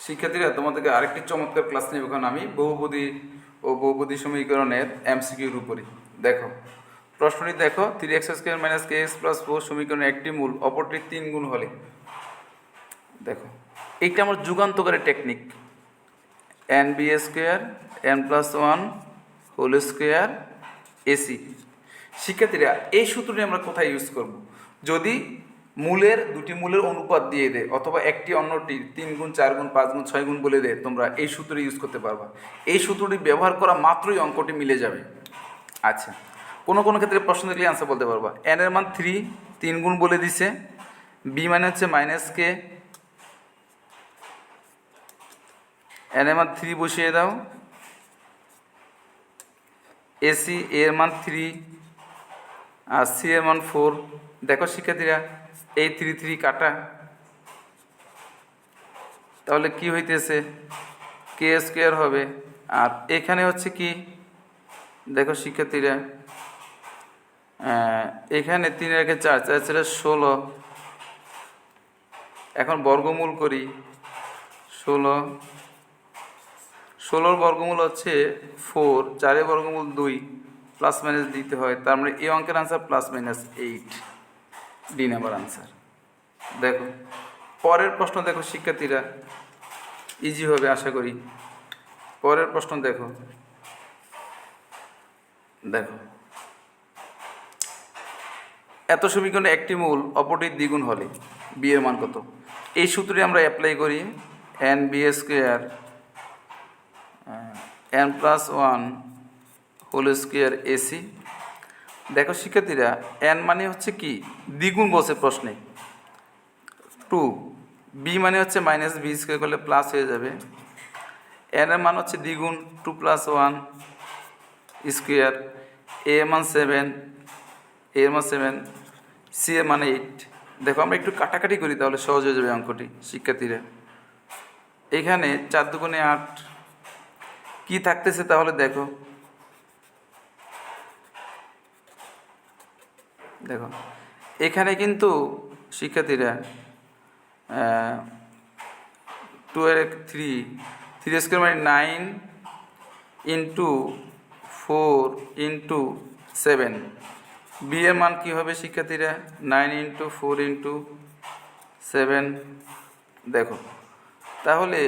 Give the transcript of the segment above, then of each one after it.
শিক্ষার্থীরা তোমাদেরকে আরেকটি চমৎকার ক্লাস নেব এখন আমি বহুপদী ও বহুপদী সমীকরণের এমসিকিউর উপরই। দেখো প্রশ্নটি দেখো, 3x² - kx+4 সমীকরণের একটি মূল অপরটির 3 গুণ হলে। দেখো এইটা আমার যুগান্তকারী technique, n/b² n+1 whole square AC. শিক্ষার্থীরা এই সূত্রটি আমরা কোথায় ইউজ করব? যদি দুটি মূলের অনুপাত দিয়ে দেয় অথবা একটি অন্যটি 3 গুণ 4 গুণ 5 গুণ 6 গুণ বলে দেয়, তোমরা এই সূত্রটি ইউজ করতে পারবা। এই সূত্রটি ব্যবহার করা মাত্রই অঙ্কটি মিলে যাবে। আচ্ছা, কোনো কোনো ক্ষেত্রে প্রশ্ন দেখলে আনসার বলতে পারবা। এন এর মান 3 গুণ বলে দিছে, বি মানে হচ্ছে -k, এন এর মান 3 বসিয়ে দাও, এসি এর মান 3 আর সি এর মান 4। দেখো শিক্ষার্থীরা এই 3 কাটা, তাহলে কি হইতেছে k² হবে। আর এখানে হচ্ছে কি, দেখো শিক্ষার্থীরা এখানে 3 রেখে 4 4 ছিল 16। এখন বর্গমূল করি, 16 বর্গমূল হচ্ছে 4, 4 বর্গমূল 2, প্লাস মাইনাস দিতে হয়। তার মানে এই অঙ্কের আনসার +-8, ডি নাম্বার আনসার। দেখো পরের প্রশ্ন দেখো শিক্ষার্থীরা, ইজি হবে আশা করি। পরের প্রশ্ন দেখো, এত সমীকরণে একটি মূল অপরটির দ্বিগুণ হলে বি এর মান কত? এই সূত্রটি আমরা অ্যাপ্লাই করি, n/b² n+1 whole square AC. দেখো শিক্ষার্থীরা n মানে হচ্ছে কি দ্বিগুণ বলছে প্রশ্নে, 2, বি মানে হচ্ছে -b² করলে প্লাস হয়ে যাবে, n এর মান হচ্ছে দ্বিগুণ 2 + 1 স্কোয়ার, এ এর মান 7, সি এর মান 8। দেখো আমরা একটু কাটাকাটি করি তাহলে সহজ হয়ে যাবে অঙ্কটি শিক্ষার্থীরা। এখানে 4 দুগুণে 8, কি থাকতেছে তাহলে দেখো, এখানে কিন্তু শিক্ষার্থীরা 2 এর 3² মানে 9 × 4 × 7। বি এর মান কী হবে শিক্ষার্থীরা? 9 × 4 × 7। দেখো তাহলে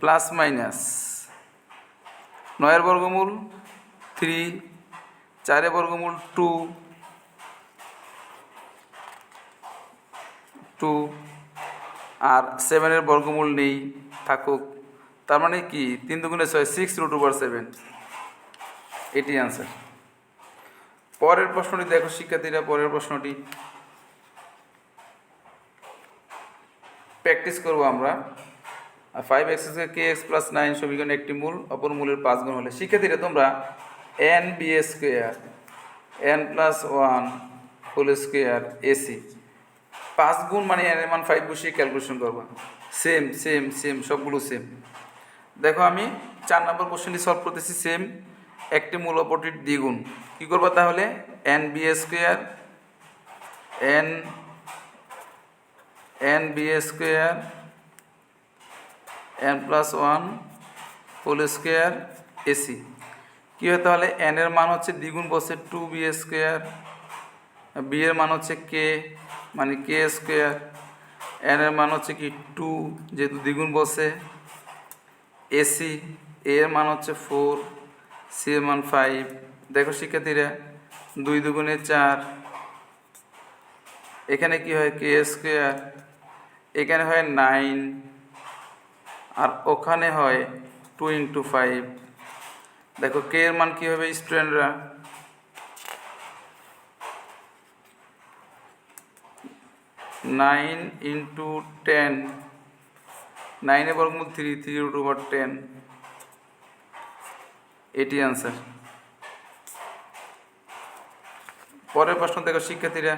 প্লাস মাইনাস 9 এর বর্গমূল 3, 4 এর বর্গমূল 2 আর 7 এর বর্গমূল নেই, থাকুক। তার মানে কি 3 দুগুণে 6, 6√7। এটি আনসার। পরের প্রশ্নটি দেখো শিক্ষার্থীরা, পরের প্রশ্নটি প্র্যাকটিস করব আমরা। 5x² kx+9 সমীকরণে একটি মূল অপর মূলের 5 গুণ হলে। শিক্ষার্থীরা তোমরা n/b² n+1 whole square AC 5 গুণ মানে n এর মান 5 বসিয়ে ক্যালকুলেশন করবা। সেম সবগুলো সেম। দেখো আমি 4 নম্বর কোশ্চেনটি সলভ করতেছি, সেম একটি মূল অপরটির দ্বিগুণ। কী করবা তাহলে? n/b² n+1 whole square AC. কী হয় তাহলে? n এর মান হচ্ছে দ্বিগুণ বসে 2b², b এর মান হচ্ছে k মানে k², n এর মান হচ্ছে কি 2 যেহেতু দ্বিগুণ বসে, এসি এর মান হচ্ছে 4, সি এর মান 5। দেখো শিক্ষার্থীরা 2 দুগুণে 4, এখানে কি হয় k², এখানে হয় 9 আর ওখানে হয় 2 × 5। দেখো কে এর মান কী হবে স্টুডেন্টরা? 9 × 10, 9 এর বর্গমূল 3, 3√10। এটি আনসার। পরের প্রশ্ন দেখো শিক্ষার্থীরা,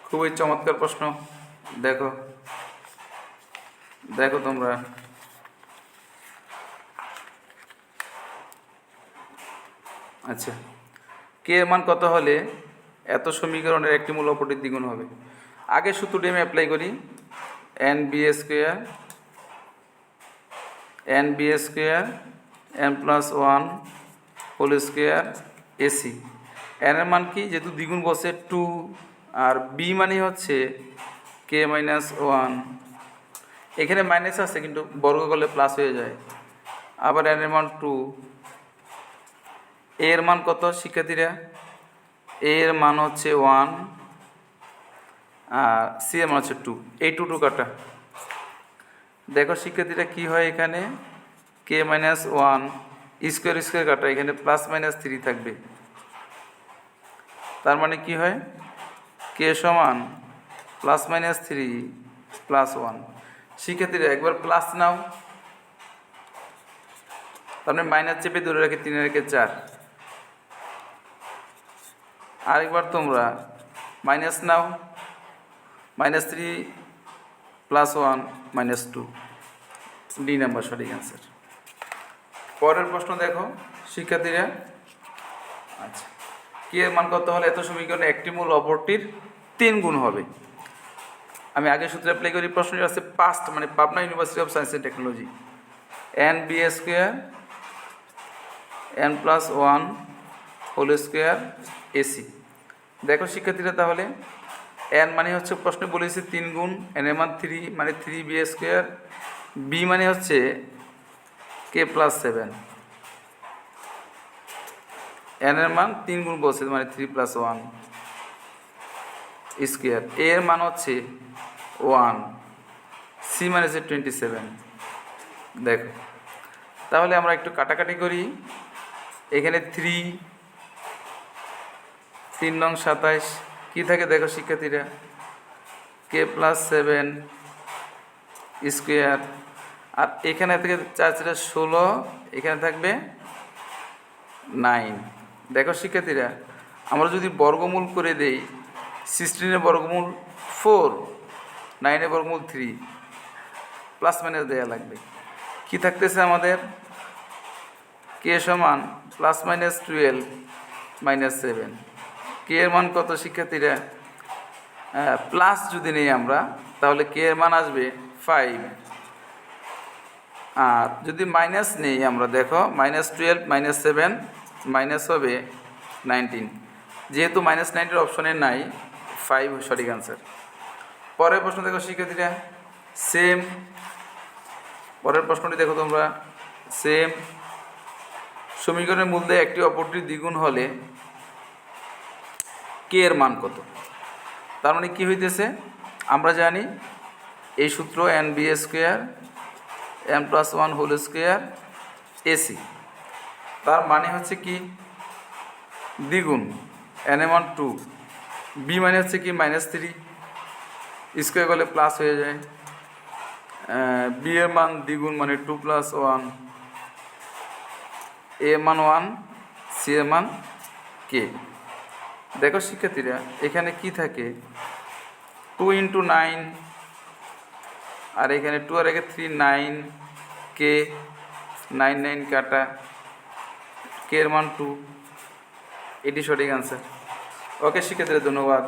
খুবই চমৎকার প্রশ্ন। দেখো তোমরা আচ্ছা, কে এর মান কত হলে এত সমীকরণের একটি মূল অপরটির দ্বিগুণ হবে? আগে সূত্রটি আমি অ্যাপ্লাই করি, n/b² N B square N plus one whole square AC. এন এর মান কি, যেহেতু দ্বিগুণ বসে 2, আর বি মানে হচ্ছে কে মাইনাস ওয়ান। এখানে মাইনাস আছে কিন্তু বর্গ করলে প্লাস হয়ে যায়। আবার এন এর মান 2, এর মান কত শিক্ষার্থীরা, এর মান হচ্ছে 1 আর সি এর মান হচ্ছে 2, এই 2 কাটা। দেখো শিক্ষার্থীরা কি হয়, এখানে কে মাইনাস ওয়ান স্কোয়ার স্কোয়ার কাটা, এখানে প্লাস মাইনাস 3 থাকবে। তার মানে কি হয়, কে সমান প্লাস মাইনাস 3 প্লাস 1। শিক্ষার্থীরা একবার প্লাস নাও, তার মানে মাইনাস চেপে ধরে রাখি 3 রেখে 4। আরেকবার তোমরা মাইনাস নাও, minus 3 plus 1 minus 2, D number সঠিক অ্যান্সার। পরের প্রশ্ন দেখো শিক্ষার্থীরা। আচ্ছা, কে এর মান কত হলে এত সমীকরণে একটি মূল অপরটির 3 গুণ হবে। আমি আগে সূত্রে অ্যাপ্লাই করি। প্রশ্নটি আছে পাস্ট, মানে Pabna university of science and technology. N B square N plus one whole square AC. দেখো শিক্ষার্থীরা, তাহলে এন মানে হচ্ছে প্রশ্নে বলেছি 3 গুণ, এন এর মান 3 মানে 3 বি স্কোয়ার, বি মানে হচ্ছে কে প্লাস 7, এন এর মান 3 গুণ বলছে মানে 3 প্লাস 1 স্কোয়ার, এর মান হচ্ছে 1, সি মানে হচ্ছে 27। দেখো তাহলে আমরা একটু কাটাকাটি করি। এখানে 3 নং 27 কী থাকে দেখো শিক্ষার্থীরা, কে প্লাস 7 স্কোয়ার, আর এখানে থেকে 4 16, এখানে থাকবে 9। দেখো শিক্ষার্থীরা, আমরা যদি বর্গমূল করে দেই, 16 বর্গমূল 4, 9 বর্গমূল 3, প্লাস মাইনাস দেওয়া লাগবে। কি থাকতেছে আমাদের, কে সমান প্লাস মাইনাস 12 মাইনাস 7। কে এর মান কত শিক্ষার্থীরা, প্লাস যদি নেই আমরা তাহলে কে এর মান আসবে 5, আর যদি মাইনাস নেই আমরা, দেখো মাইনাস 12 মাইনাস 7 মাইনাস হবে 19। যেহেতু মাইনাস 19 অপশনে নাই, 5 সঠিক আনসার। পরের প্রশ্ন দেখো শিক্ষার্থীরা, সেম পরের প্রশ্নটি দেখো তোমরা, সেম সমীকরণের মধ্যে একটি অপরটির দ্বিগুণ হলে কে এর মান কত। তার মানে কি হইতেছে, আমরা জানি এই সূত্র N B square N plus one whole square AC. তার মানে হচ্ছে কি দ্বিগুণ, এন এর মান 2, বি মানে হচ্ছে কি মাইনাস 3, স্কোয়ার করলে প্লাস হয়ে যায়, বি এর মান দ্বিগুণ মানে 2 প্লাস 1, এ এর মান 1, সি এর মান কে। দেখো শিক্ষার্থীরা, এখানে কি থাকে 2 × 9, আর এখানে 2 আর 3 9, কে 9 9 কাটা, কে এর মান 2, এটি সঠিক আনসার। ওকে শিক্ষার্থীরা, ধন্যবাদ।